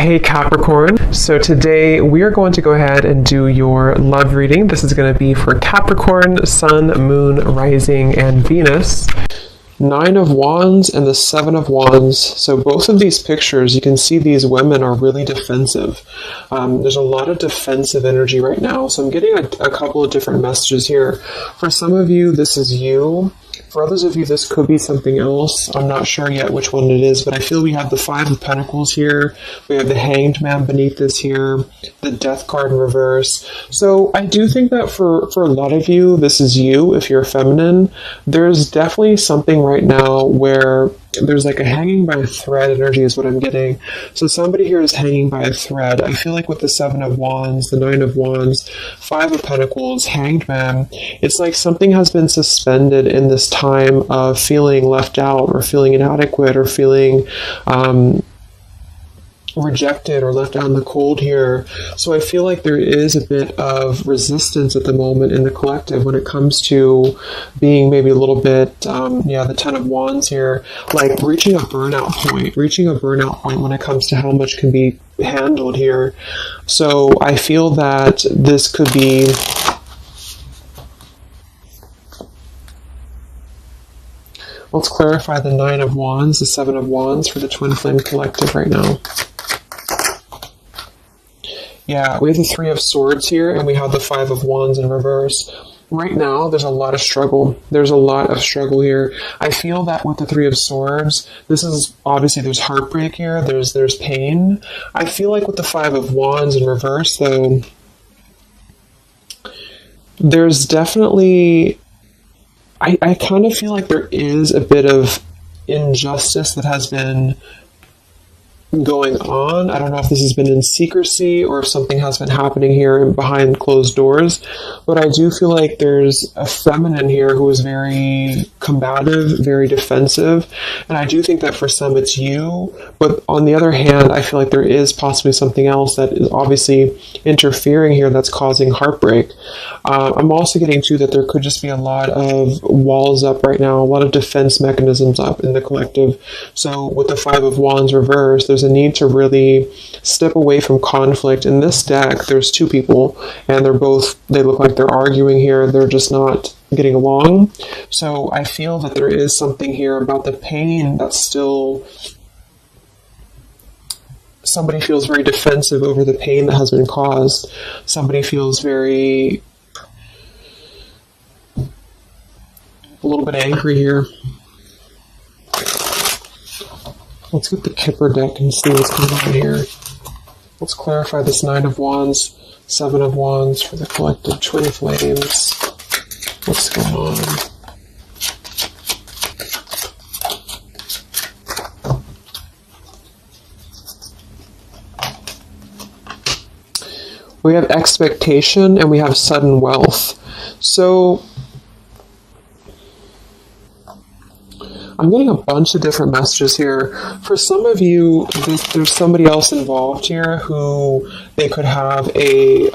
Hey Capricorn, so today we are going to go ahead and do your love reading. This is going to be for Capricorn, Sun, Moon, Rising, and Venus. 9 of Wands and the 7 of Wands. So both of these pictures, you can see these women are really defensive. There's a lot of defensive energy right now. So I'm getting a couple of different messages here. For some of you, this is you. For others of you, this could be something else. I'm not sure yet which one it is, but I feel we have the 5 of Pentacles here. We have the Hanged Man beneath this here, the Death card in reverse. So I do think that for a lot of you, this is you, if you're feminine. There's definitely something right now where there's like a hanging by a thread energy is what I'm getting. So somebody here is hanging by a thread. I feel like with the 7 of Wands, the 9 of Wands, 5 of Pentacles, Hanged Man, it's like something has been suspended in this time of feeling left out or feeling inadequate or feeling rejected or left out in the cold here. So I feel like there is a bit of resistance at the moment in the collective when it comes to being maybe a little bit, the 10 of Wands here, like reaching a burnout point when it comes to how much can be handled here. So I feel that this could be let's clarify the 9 of Wands, the 7 of Wands for the Twin Flame Collective right now. Yeah, we have the 3 of Swords here, and we have the 5 of Wands in reverse. Right now, there's a lot of struggle. There's a lot of struggle here. I feel that with the 3 of Swords, this is, obviously there's heartbreak here, there's pain. I feel like with the 5 of Wands in reverse, though, there's definitely, I kind of feel like there is a bit of injustice that has been going on. I don't know if this has been in secrecy or if something has been happening here behind closed doors, but I do feel like there's a feminine here who is very combative, very defensive, and I do think that for some it's you, but on the other hand, I feel like there is possibly something else that is obviously interfering here that's causing heartbreak. I'm also getting too that there could just be a lot of walls up right now, a lot of defense mechanisms up in the collective. So with the 5 of Wands reversed, there's a need to really step away from conflict. In this deck, there's 2 people, and they look like they're arguing here. They're just not getting along. So I feel that there is something here about the pain that's still, somebody feels very defensive over the pain that has been caused. Somebody feels a little bit angry here. Let's get the Kipper deck and see what's going on here. Let's clarify this 9 of Wands, 7 of Wands for the collective Twin Flames. What's going on? We have expectation and we have sudden wealth. So I'm getting a bunch of different messages here. For some of you, there's somebody else involved here who they could have a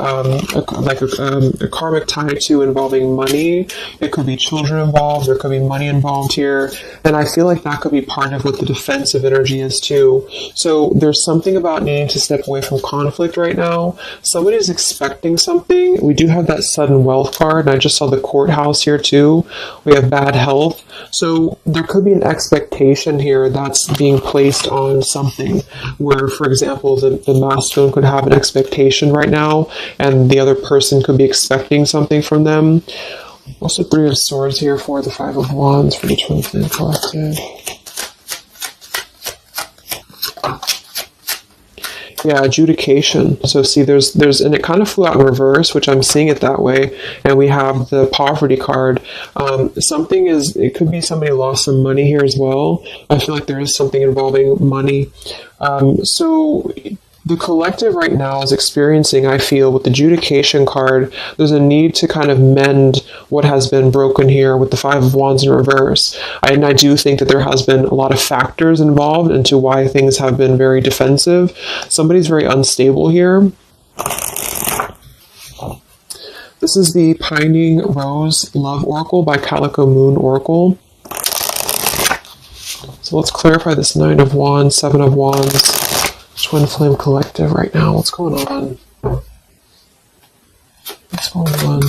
karmic tie to involving money. It could be children involved. There could be money involved here. And I feel like that could be part of what the defensive energy is too. So there's something about needing to step away from conflict right now. Somebody's expecting something. We do have that sudden wealth card, and I just saw the courthouse here too. We have bad health. So there could be an expectation here that's being placed on something where, for example, the masculine could have an expectation right now and the other person could be expecting something from them. Also 3 of Swords here for the 5 of Wands for the Twin Flame Collective. Yeah, adjudication. So see, there's, and it kind of flew out in reverse, which I'm seeing it that way. And we have the poverty card. It could be somebody lost some money here as well. I feel like there is something involving money. So the collective right now is experiencing, I feel, with the adjudication card, there's a need to kind of mend what has been broken here with the 5 of Wands in reverse. And I do think that there has been a lot of factors involved into why things have been very defensive. Somebody's very unstable here. This is the Pining Rose Love Oracle by Calico Moon Oracle. So let's clarify this 9 of Wands, 7 of Wands, Twin Flame Collective right now. What's going on? What's going on?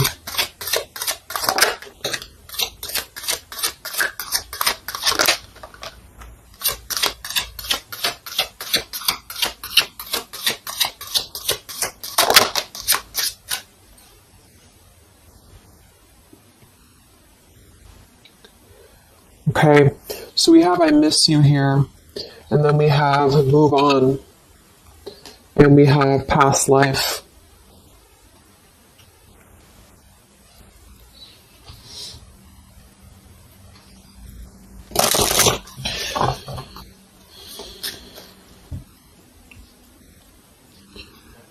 Okay, so we have I miss you here, and then we have move on, and we have past life.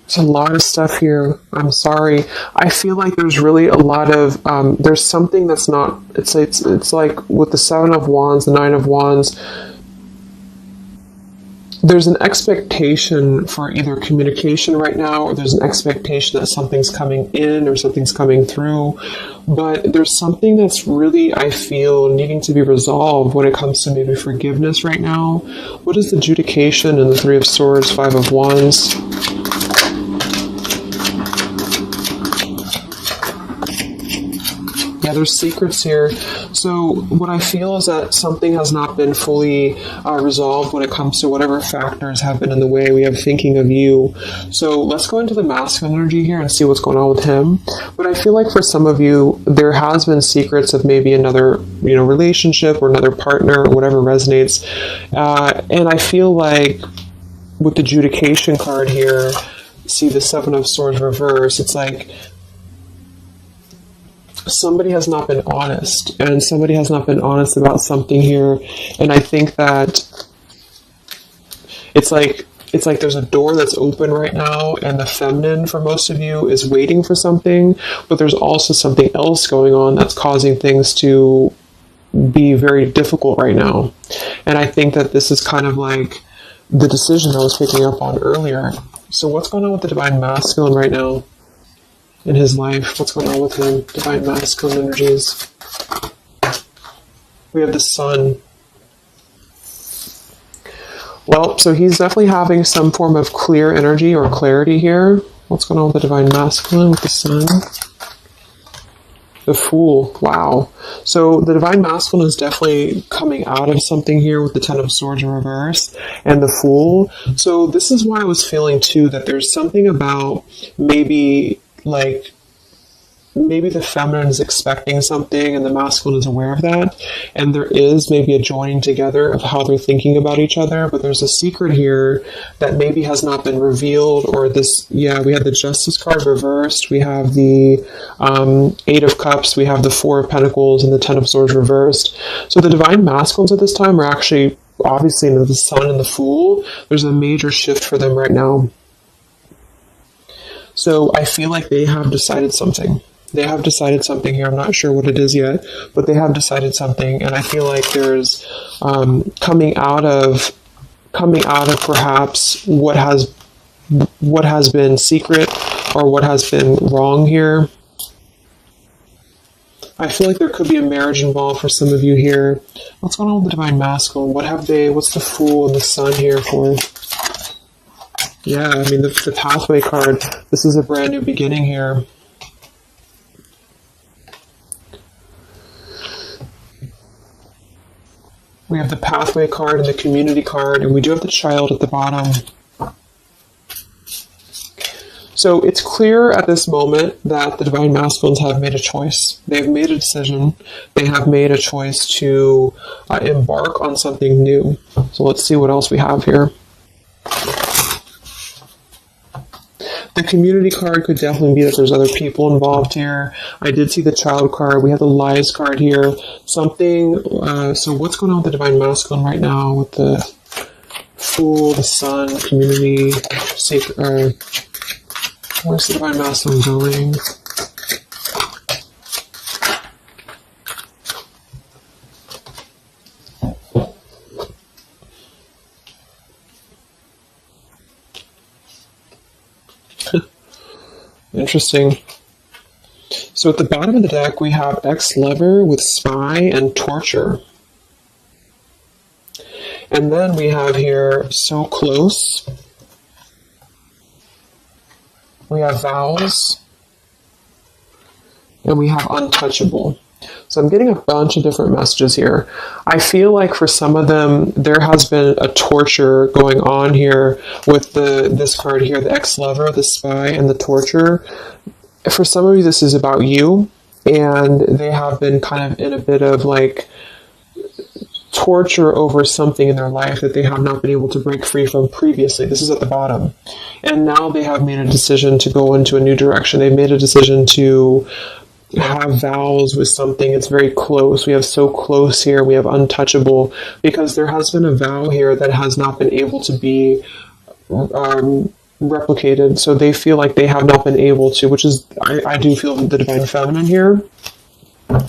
There's a lot of stuff here. I'm sorry. I feel like there's really a lot of there's something that's not. It's like with the Seven of Wands, the Nine of Wands. There's an expectation for either communication right now, or there's an expectation that something's coming in or something's coming through. But there's something that's really, I feel, needing to be resolved when it comes to maybe forgiveness right now. What is the adjudication in the Three of Swords, Five of Wands? Yeah, there's secrets here. So what I feel is that something has not been fully resolved when it comes to whatever factors have been in the way. We have thinking of you. So let's go into the masculine energy here and see what's going on with him. But I feel like for some of you, there has been secrets of maybe another, relationship or another partner or whatever resonates. And I feel like with the adjudication card here, see the Seven of Swords reverse, it's like somebody has not been honest, and somebody has not been honest about something here. And I think that it's like there's a door that's open right now, and the feminine for most of you is waiting for something, but there's also something else going on that's causing things to be very difficult right now. And I think that this is kind of like the decision I was picking up on earlier. So what's going on with the Divine Masculine right now in his life? What's going on with him? Divine Masculine energies. We have the Sun. Well, so he's definitely having some form of clear energy or clarity here. What's going on with the Divine Masculine with the Sun? The Fool. Wow. So the Divine Masculine is definitely coming out of something here with the Ten of Swords in reverse and the Fool. So this is why I was feeling too that there's something about maybe the feminine is expecting something and the masculine is aware of that, and there is maybe a joining together of how they're thinking about each other, but there's a secret here that maybe has not been revealed. Or this, we have the Justice card reversed, we have the Eight of Cups, we have the Four of Pentacles, and the Ten of Swords reversed. So the Divine Masculines at this time are actually obviously the Sun and the Fool. There's a major shift for them right now. So I feel like they have decided something. They have decided something here. I'm not sure what it is yet, but they have decided something. And I feel like there's coming out of perhaps what has been secret or what has been wrong here. I feel like there could be a marriage involved for some of you here. What's going on with the Divine Masculine? What's the Fool and the Sun here for? Yeah, I mean, the Pathway card, this is a brand new beginning here. We have the Pathway card and the Community card, and we do have the Child at the bottom. So it's clear at this moment that the Divine Masculines have made a choice. They've made a decision. They have made a choice to embark on something new. So let's see what else we have here. The Community card could definitely be that there's other people involved here. I did see the Child card. We have the Lies card here. Something, so what's going on with the Divine Masculine right now with the Fool, the Sun, Community, Sacred, where's the Divine Masculine going? Interesting. So at the bottom of the deck, we have ex-lover with spy and torture. And then we have here so close we have vows, and we have untouchable. So I'm getting a bunch of different messages here. I feel like for some of them, there has been a torture going on here with this card here, the ex-lover, the spy, and the torture. For some of you, this is about you, and they have been kind of in a bit of like torture over something in their life that they have not been able to break free from previously. This is at the bottom. And now they have made a decision to go into a new direction. They've made a decision to have vows with something. It's very close. We have so close here. We have untouchable, because there has been a vow here that has not been able to be replicated. So they feel like they have not been able to, which is, I do feel the divine feminine here.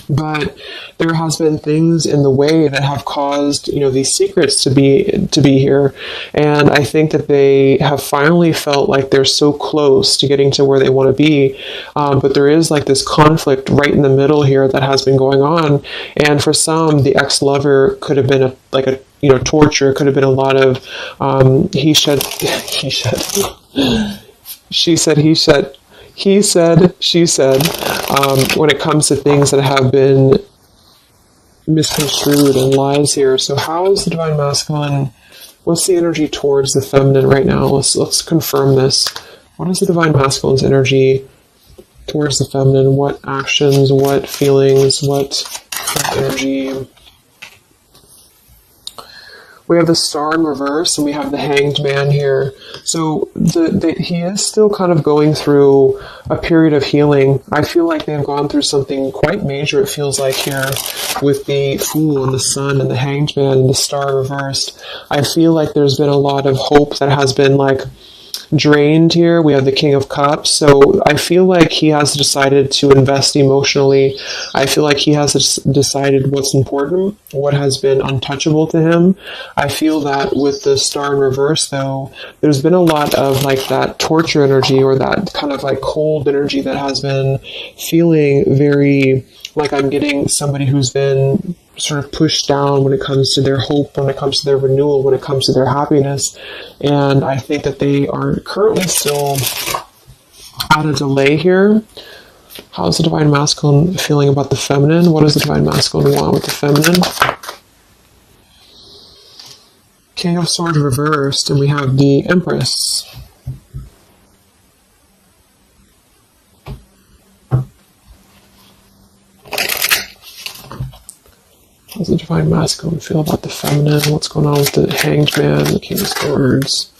But there has been things in the way that have caused, these secrets to be here. And I think that they have finally felt like they're so close to getting to where they want to be. But there is like this conflict right in the middle here that has been going on. And for some, the ex-lover could have been torture. It could have been a lot of he said, she said, he said, he said, she said, when it comes to things that have been misconstrued and lies here. So how is the divine masculine? What's the energy towards the feminine right now? Let's confirm this. What is the divine masculine's energy towards the feminine? What actions, what feelings, what energy? We have the Star in reverse, and we have the Hanged Man here. So he is still kind of going through a period of healing. I feel like they've gone through something quite major, it feels like, here with the Fool and the Sun and the Hanged Man and the Star reversed. I feel like there's been a lot of hope that has been like drained here. We have the King of Cups. So I feel like he has decided to invest emotionally. I feel like he has decided what's important, what has been untouchable to him. I feel that with the Star in reverse, though, there's been a lot of like that torture energy, or that kind of like cold energy that has been feeling very like I'm getting somebody who's been sort of pushed down when it comes to their hope, when it comes to their renewal, when it comes to their happiness. And I think that they are currently still at a delay here. How's the divine masculine feeling about the feminine? What does the divine masculine want with the feminine? King of Swords reversed, and we have the Empress. How does the divine masculine feel about the feminine? What's going on with the Hanged Man, the King of Swords?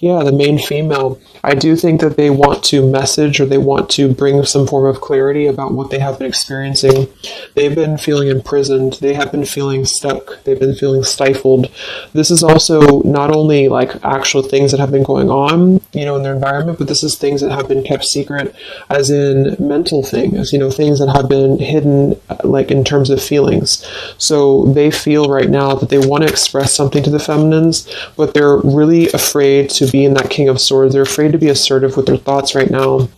Yeah, the main female. I do think that they want to message, or they want to bring some form of clarity about what they have been experiencing. They've been feeling imprisoned. They have been feeling stuck. They've been feeling stifled. This is also not only like actual things that have been going on, in their environment, but this is things that have been kept secret, as in mental things, things that have been hidden, like in terms of feelings. So they feel right now that they want to express something to the feminines, but they're really afraid to be in that King of Swords. They're afraid to be assertive with their thoughts right now,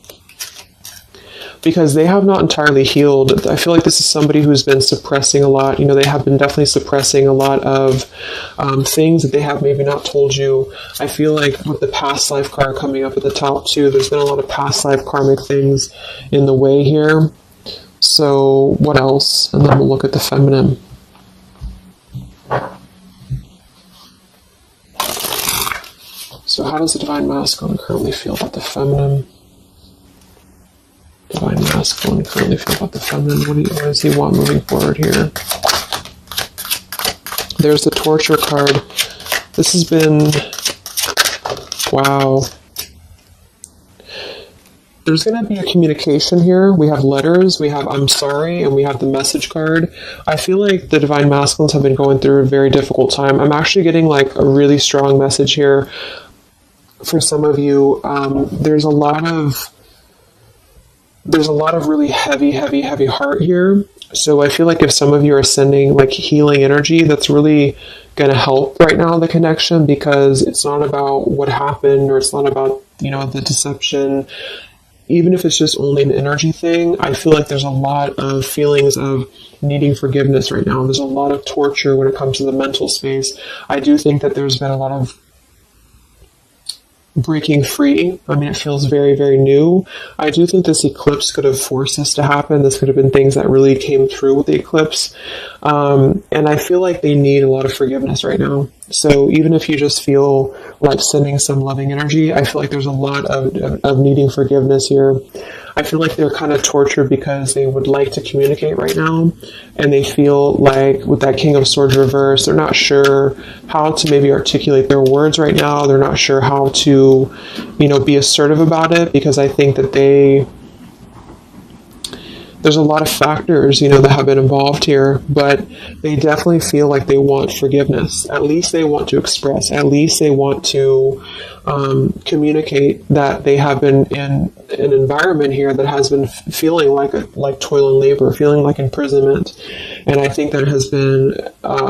because they have not entirely healed. I feel like this is somebody who's been suppressing a lot. They have been definitely suppressing a lot of things that they have maybe not told you. I feel like with the past life card coming up at the top too, there's been a lot of past life karmic things in the way here. So what else? And then we'll look at the feminine. So how does the divine masculine currently feel about the feminine? Divine masculine currently feel about the feminine? What does he want moving forward here? There's the torture card. This has been... Wow. There's going to be a communication here. We have letters, we have I'm sorry, and we have the message card. I feel like the divine masculines have been going through a very difficult time. I'm actually getting like a really strong message here. For some of you, there's a lot of really heavy heart here. So I feel like if some of you are sending like healing energy, that's really going to help right now, the connection, because it's not about what happened, or it's not about, the deception. Even if it's just only an energy thing, I feel like there's a lot of feelings of needing forgiveness right now. There's a lot of torture when it comes to the mental space. I do think that there's been a lot of breaking free. I mean, it feels very, very new. I do think this eclipse could have forced this to happen. This could have been things that really came through with the eclipse. And I feel like they need a lot of forgiveness right now. So even if you just feel like sending some loving energy, I feel like there's a lot of needing forgiveness here. I feel like they're kind of tortured because they would like to communicate right now, and they feel like with that King of Swords reverse, they're not sure how to maybe articulate their words right now. They're not sure how to, be assertive about it, because I think that there's a lot of factors, that have been involved here, but they definitely feel like they want forgiveness. At least they want to express. At least they want to communicate that they have been in an environment here that has been feeling like toil and labor, feeling like imprisonment. And I think that has been,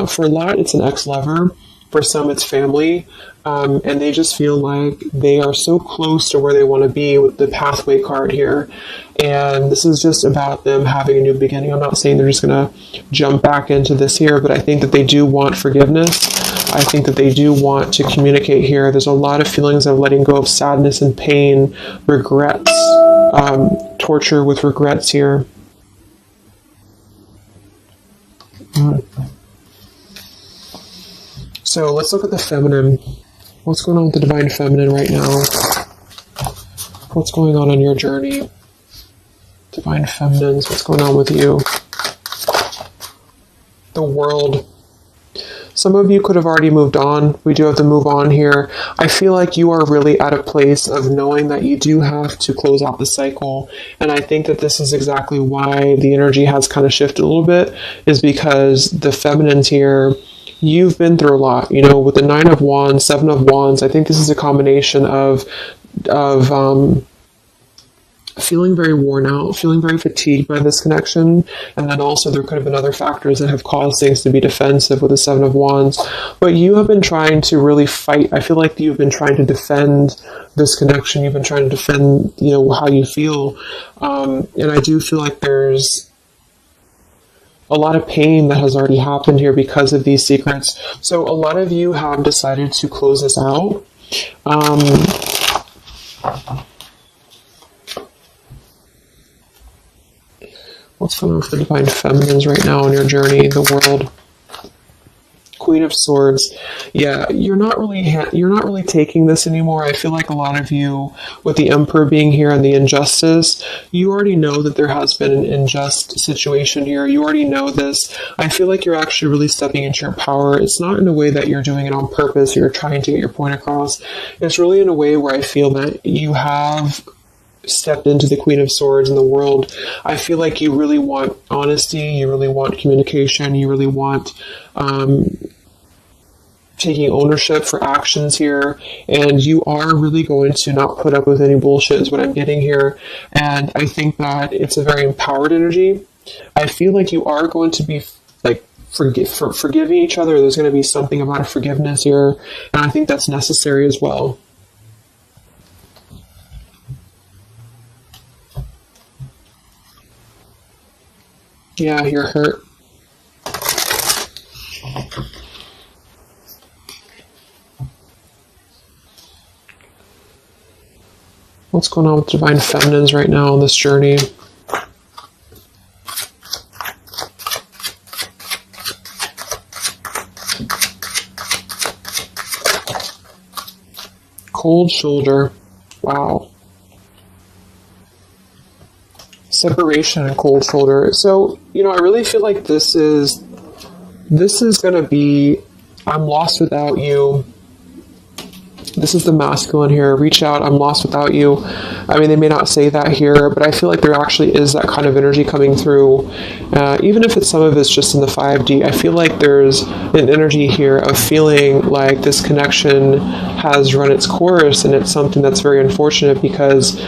for a lot, it's an ex-lover. For some, it's family. And they just feel like they are so close to where they want to be with the pathway card here. And this is just about them having a new beginning. I'm not saying they're just going to jump back into this here, but I think that they do want forgiveness. I think that they do want to communicate here. There's a lot of feelings of letting go of sadness and pain, regrets, torture with regrets here. So let's look at the feminine. What's going on with the divine feminine right now? What's going on your journey? Divine feminines, what's going on with you? The world. Some of you could have already moved on. We do have to move on here. I feel like you are really at a place of knowing that you do have to close out the cycle. And I think that this is exactly why the energy has kind of shifted a little bit, is because the feminines here, you've been through a lot, with the 9 of Wands, 7 of Wands. I think this is a combination of feeling very worn out, feeling very fatigued by this connection. And then also there could have been other factors that have caused things to be defensive with the 7 of Wands. But you have been trying to really fight. I feel like you've been trying to defend this connection. You've been trying to defend, how you feel. And I do feel like there's a lot of pain that has already happened here because of these secrets. So a lot of you have decided to close this out. What's going on with the divine feminines right now in your journey, the world? Queen of Swords. Yeah, you're not really taking this anymore. I feel like a lot of you, with the Emperor being here and the injustice, you already know that there has been an unjust situation here. You already know this. I feel like you're actually really stepping into your power. It's not in a way that you're doing it on purpose. You're trying to get your point across. It's really in a way where I feel that you have stepped into the Queen of Swords in the world. I feel like you really want honesty, you really want communication, you really want taking ownership for actions here, and you are really going to not put up with any bullshit is what I'm getting here. And I think that it's a very empowered energy. I feel like you are going to be like forgiving each other. There's going to be something about a forgiveness here, and I think that's necessary as well. Yeah, you're hurt. What's going on with divine feminines right now on this journey? Cold shoulder. Wow. Separation and cold shoulder. So, I really feel like this is going to be, I'm lost without you. This is the masculine here. Reach out, I'm lost without you. I mean, they may not say that here, but I feel like there actually is that kind of energy coming through. Even if some of it's just in the 5D, I feel like there's an energy here of feeling like this connection has run its course, and it's something that's very unfortunate because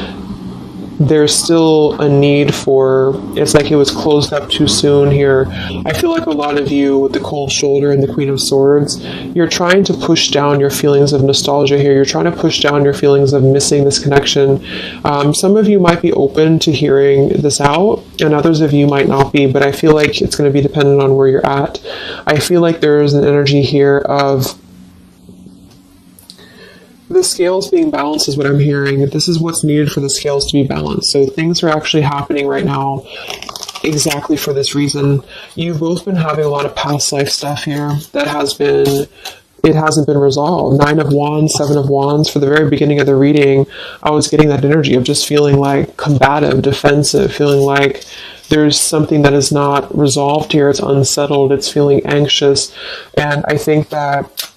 there's still a need for, it's like it was closed up too soon here. I feel like a lot of you with the cold shoulder and the Queen of Swords, you're trying to push down your feelings of nostalgia here. You're trying to push down your feelings of missing this connection. Some of you might be open to hearing this out, and others of you might not be, but I feel like it's going to be dependent on where you're at. I feel like there's an energy here of The scales being balanced is what I'm hearing. This is what's needed for the scales to be balanced. So things are actually happening right now exactly for this reason. You've both been having a lot of past life stuff here that it hasn't been resolved. 9 of Wands, 7 of Wands. For the very beginning of the reading, I was getting that energy of just feeling like combative, defensive, feeling like there's something that is not resolved here. It's unsettled. It's feeling anxious. And I think that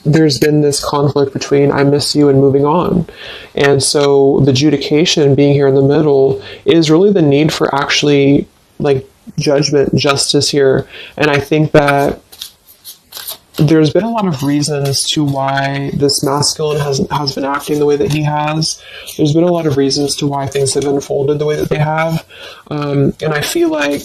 there's been this conflict between I miss you and moving on. And so the adjudication being here in the middle is really the need for actually like judgment, justice here. And I think that there's been a lot of reasons to why this masculine has been acting the way that he has. There's been a lot of reasons to why things have unfolded the way that they have. And I feel like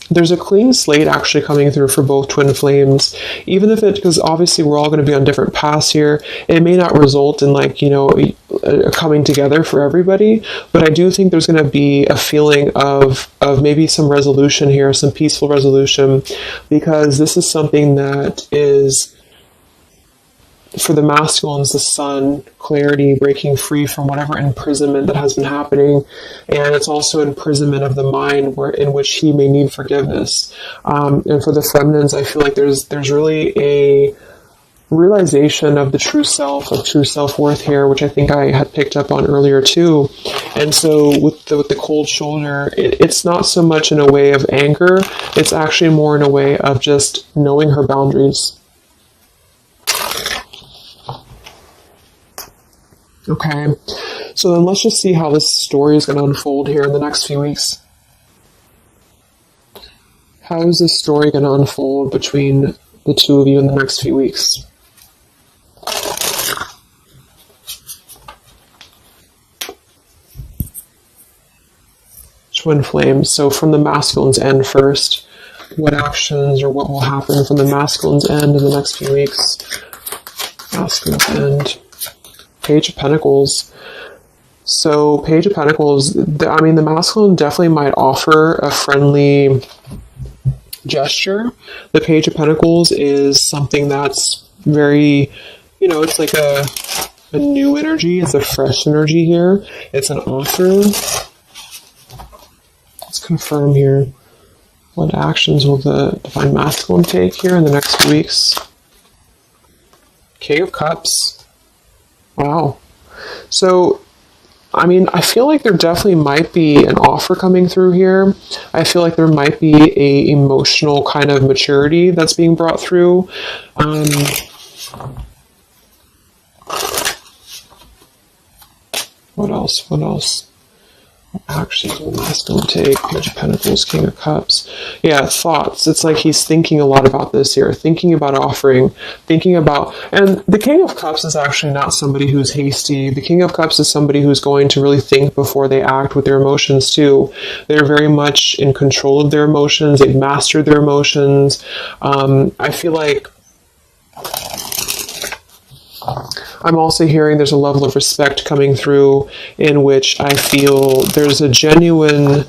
there's a clean slate actually coming through for both twin flames, even if because obviously we're all going to be on different paths here. It may not result in like, a coming together for everybody, but I do think there's going to be a feeling of maybe some resolution here, some peaceful resolution, because this is something that is, for the masculines, the sun, clarity, breaking free from whatever imprisonment that has been happening. And it's also imprisonment of the mind in which he may need forgiveness. And for the feminines, I feel like there's really a realization of the true self, of true self-worth here, which I think I had picked up on earlier too. And so with the cold shoulder, it's not so much in a way of anger. It's actually more in a way of just knowing her boundaries. Okay, so then let's just see how this story is going to unfold here in the next few weeks. How is this story going to unfold between the two of you in the next few weeks? Twin flames. So from the masculine's end first, what actions or what will happen from the masculine's end in the next few weeks? Masculine's end. Page of Pentacles. So Page of Pentacles, the masculine definitely might offer a friendly gesture. The Page of Pentacles is something that's very, it's like a new energy. It's a fresh energy here. It's an offer. Let's confirm here. What actions will the Divine Masculine take here in the next few weeks? King of Cups. Wow. So, I feel like there definitely might be an offer coming through here. I feel like there might be a emotional kind of maturity that's being brought through. What else? Actions will masculine take? Page of Pentacles, King of Cups. Yeah, thoughts. It's like he's thinking a lot about this here, thinking about offering, and the King of Cups is actually not somebody who's hasty. The King of Cups is somebody who's going to really think before they act with their emotions too. They're very much in control of their emotions. They've mastered their emotions. I feel like I'm also hearing there's a level of respect coming through in which I feel there's a genuine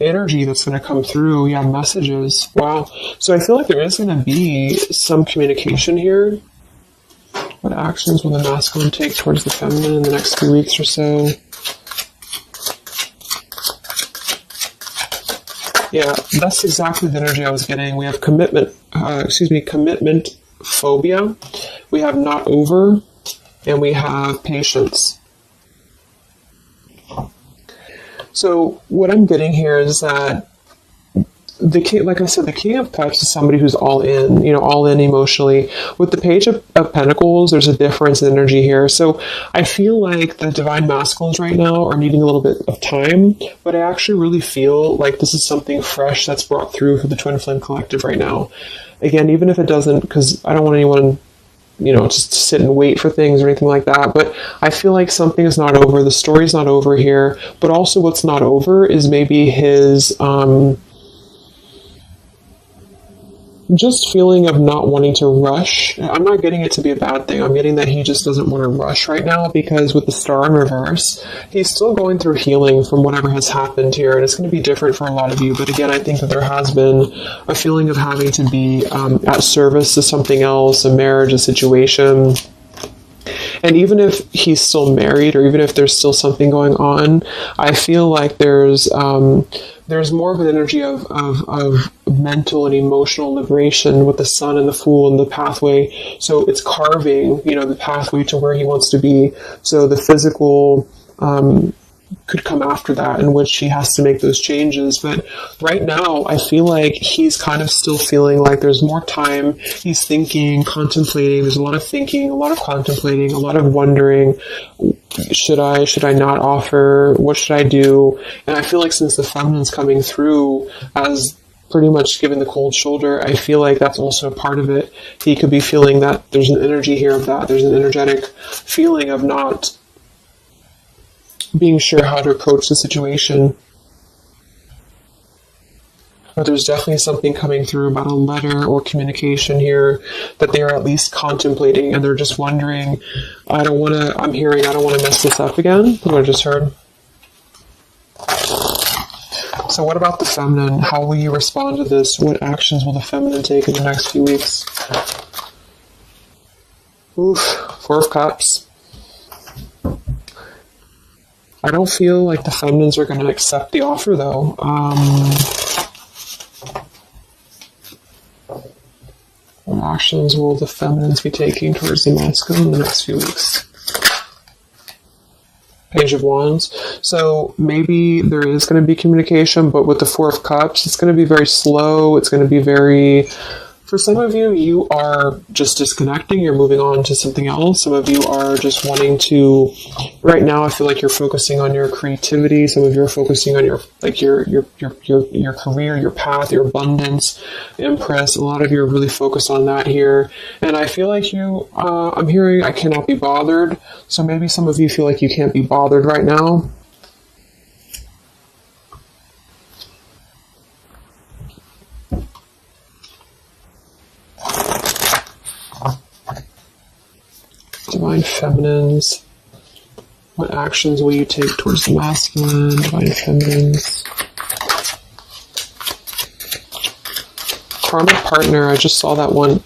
energy that's going to come through. Yeah, messages. Wow. So I feel like there is going to be some communication here. What actions will the masculine take towards the feminine in the next few weeks or so? Yeah, that's exactly the energy I was getting. We have commitment phobia. We have not over, and we have patience. So what I'm getting here is that the king, like I said, the King of Cups is somebody who's all in, all in emotionally. With the Page of Pentacles, there's a difference in energy here. So I feel like the Divine Masculines right now are needing a little bit of time, but I actually really feel like this is something fresh that's brought through for the Twin Flame Collective right now. Again, even if it doesn't, because I don't want anyone, just to sit and wait for things or anything like that. But I feel like something is not over. The story's not over here. But also what's not over is maybe his just feeling of not wanting to rush. I'm not getting it to be a bad thing. I'm getting that he just doesn't want to rush right now, because with the star in reverse, he's still going through healing from whatever has happened here, and it's going to be different for a lot of you. But again, I think that there has been a feeling of having to be at service to something else, a marriage, a situation. And even if he's still married, or even if there's still something going on, I feel like there's more of an energy of mental and emotional liberation with the sun and the Fool and the pathway. So it's carving, the pathway to where he wants to be. So the physical could come after that, in which he has to make those changes. But right now, I feel like he's kind of still feeling like there's more time. He's thinking, contemplating. There's a lot of thinking, a lot of contemplating, a lot of wondering. Should I not offer? What should I do? And I feel like since the feminine's coming through as pretty much giving the cold shoulder, I feel like that's also a part of it. He could be feeling that there's an energy here of that. There's an energetic feeling of not being sure how to approach the situation. But there's definitely something coming through about a letter or communication here that they are at least contemplating, and they're just wondering, I don't want to mess this up again, what I just heard. So what about the feminine? How will you respond to this? What actions will the feminine take in the next few weeks? Oof, Four of Cups. I don't feel like the feminines are going to accept the offer, though. What actions will the feminines be taking towards the masculine in the next few weeks? Page of Wands. So maybe there is going to be communication, but with the Four of Cups, it's going to be very slow. It's going to be very... For some of you, you are just disconnecting. You're moving on to something else. Some of you are just wanting to... Right now, I feel like you're focusing on your creativity. Some of you are focusing on your career, your path, your abundance, Empress. A lot of you are really focused on that here. And I feel like you... I'm hearing I cannot be bothered. So maybe some of you feel like you can't be bothered right now. Divine Feminines. What actions will you take towards the masculine? Divine Feminines. Karmic Partner. I just saw that one.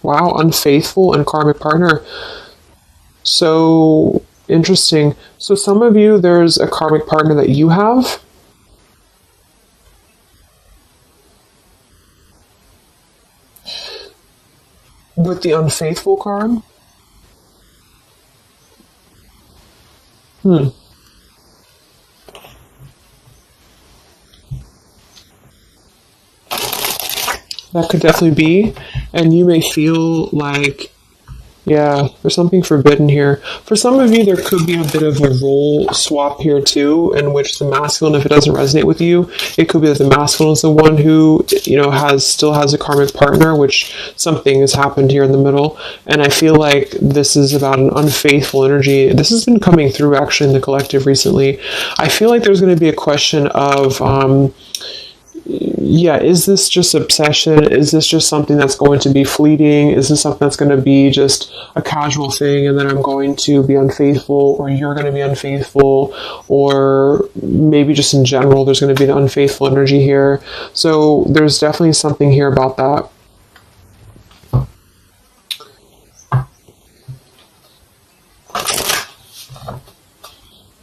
Wow, Unfaithful and Karmic Partner. So interesting. So some of you, there's a karmic partner that you have. With the Unfaithful card? That could definitely be. And you may feel like, yeah, there's something forbidden here. For some of you, there could be a bit of a role swap here too, in which the masculine, if it doesn't resonate with you, it could be that the masculine is the one who, still has a karmic partner, which something has happened here in the middle. And I feel like this is about an unfaithful energy. This has been coming through actually in the collective recently. I feel like there's going to be a question of, is this just obsession? Is this just something that's going to be fleeting? Is this something that's going to be just a casual thing, and then I'm going to be unfaithful, or you're going to be unfaithful, or maybe just in general there's going to be an unfaithful energy here. So there's definitely something here about that.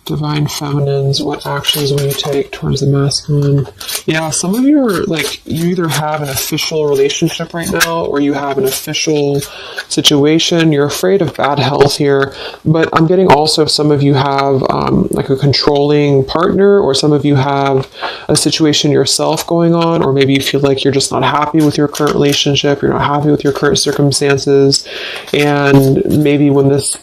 Divine Feminines, what actions will you take towards the masculine? Yeah, some of you are you either have an official relationship right now, or you have an official situation. You're afraid of bad health here, but I'm getting also some of you have a controlling partner, or some of you have a situation yourself going on, or maybe you feel like you're just not happy with your current relationship, you're not happy with your current circumstances, and maybe when this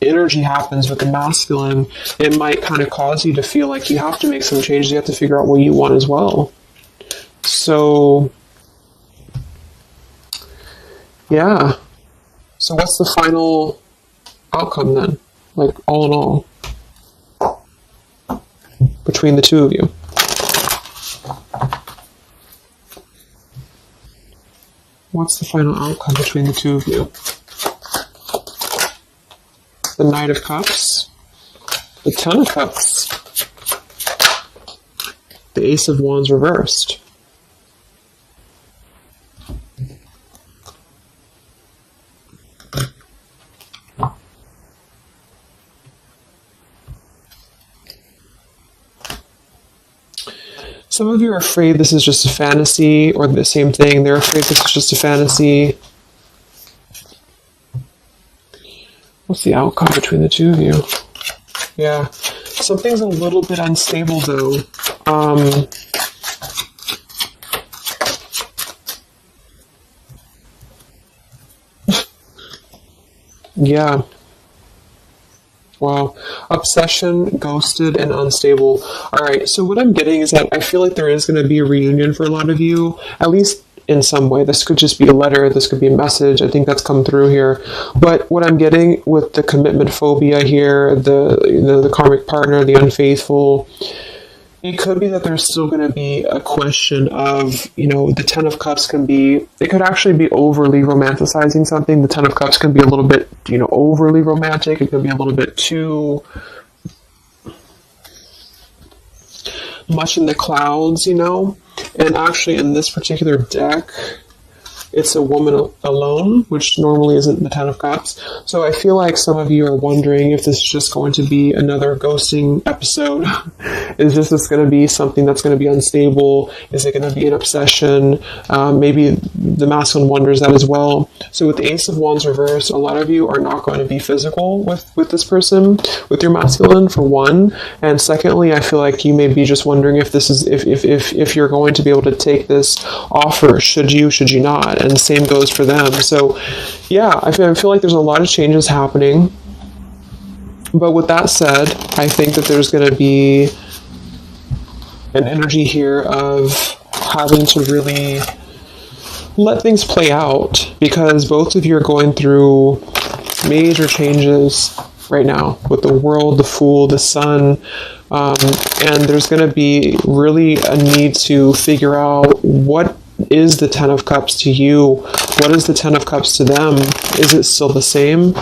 energy happens with the masculine, it might kind of cause you to feel like you have to make some changes. You have to figure out what you want as well. So, yeah. So what's the final outcome then? All in all, between the two of you? What's the final outcome between the two of you? The Knight of Cups, the Ten of Cups, the Ace of Wands reversed. Some of you are afraid this is just a fantasy, or the same thing, they're afraid this is just a fantasy. What's the outcome between the two of you? Yeah, something's a little bit unstable though. Yeah. Wow. Obsession, ghosted, and unstable. Alright, so what I'm getting is that I feel like there is going to be a reunion for a lot of you, at least in some way. This could just be a letter, this could be a message. I think that's come through here. But what I'm getting with the commitment phobia here, the karmic partner, the unfaithful, it could be that there's still going to be a question of, the Ten of Cups can be, it could actually be overly romanticizing something. The Ten of Cups can be a little bit, overly romantic. It could be a little bit too much in the clouds, And actually in this particular deck, it's a woman alone, which normally isn't the Ten of Cups. So I feel like some of you are wondering if this is just going to be another ghosting episode. Is this going to be something that's going to be unstable? Is it going to be an obsession? Maybe the masculine wonders that as well. So with the Ace of Wands reversed, a lot of you are not going to be physical with this person, with your masculine, for one. And secondly, I feel like you may be just wondering if this is if you're going to be able to take this offer. Should you not? And the same goes for them. So yeah, I feel like there's a lot of changes happening. But with that said, I think that there's going to be an energy here of having to really let things play out, because both of you are going through major changes right now with the World, the Fool, the Sun, and there's going to be really a need to figure out what is the Ten of Cups to you? What is the Ten of Cups to them? Is it still the same?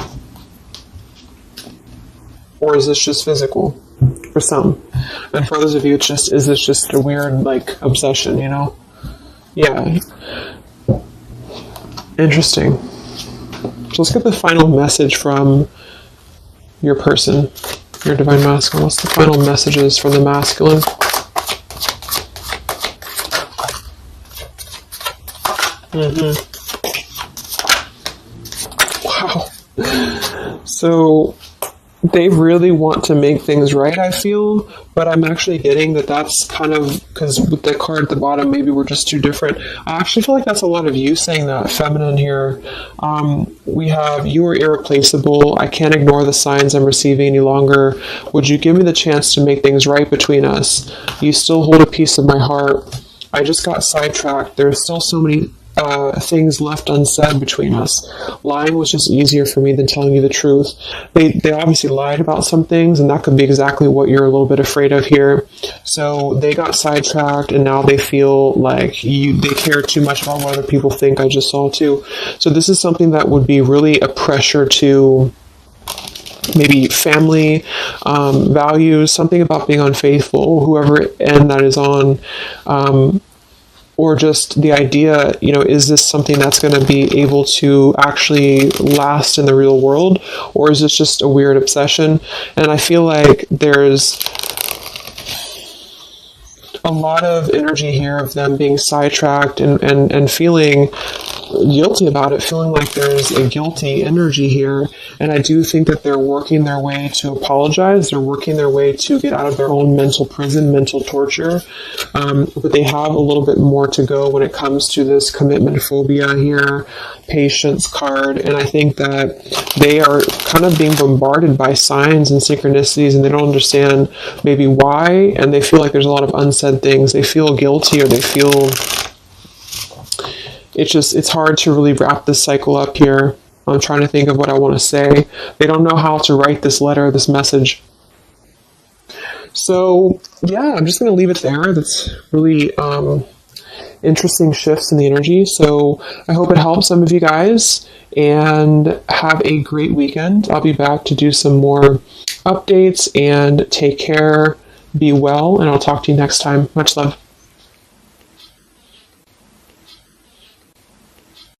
Or is this just physical for some? And for others of you, is this just a weird, obsession, Yeah. Interesting. So let's get the final message from your person, your divine masculine. What's the final messages from the masculine? Wow. So they really want to make things right, I feel, but I'm actually getting that that's kind of, because with the card at the bottom, maybe we're just too different. I actually feel like that's a lot of you saying that, feminine here. We have, you are irreplaceable. I can't ignore the signs I'm receiving any longer. Would you give me the chance to make things right between us? You still hold a piece of my heart. I just got sidetracked. There's still so many things left unsaid between us. Lying was just easier for me than telling you the truth. They obviously lied about some things, and that could be exactly what you're a little bit afraid of here. So they got sidetracked, and now they feel like they care too much about what other people think. I just saw too. So this is something that would be really a pressure to maybe family values, something about being unfaithful, whoever end that is on, or just the idea, is this something that's going to be able to actually last in the real world, or is this just a weird obsession? And I feel like there's a lot of energy here of them being sidetracked and feeling guilty about it, feeling like there's a guilty energy here. And I do think that they're working their way to apologize. They're working their way to get out of their own mental prison, mental torture. But they have a little bit more to go when it comes to this commitment phobia here, patience card. And I think that they are kind of being bombarded by signs and synchronicities, and they don't understand maybe why. And they feel like there's a lot of unsaid things. They feel guilty, or they feel... It's hard to really wrap this cycle up here. I'm trying to think of what I want to say. They don't know how to write this letter, this message. So, yeah, I'm just going to leave it there. That's really interesting shifts in the energy. So I hope it helps some of you guys, and have a great weekend. I'll be back to do some more updates, and take care, be well, and I'll talk to you next time. Much love.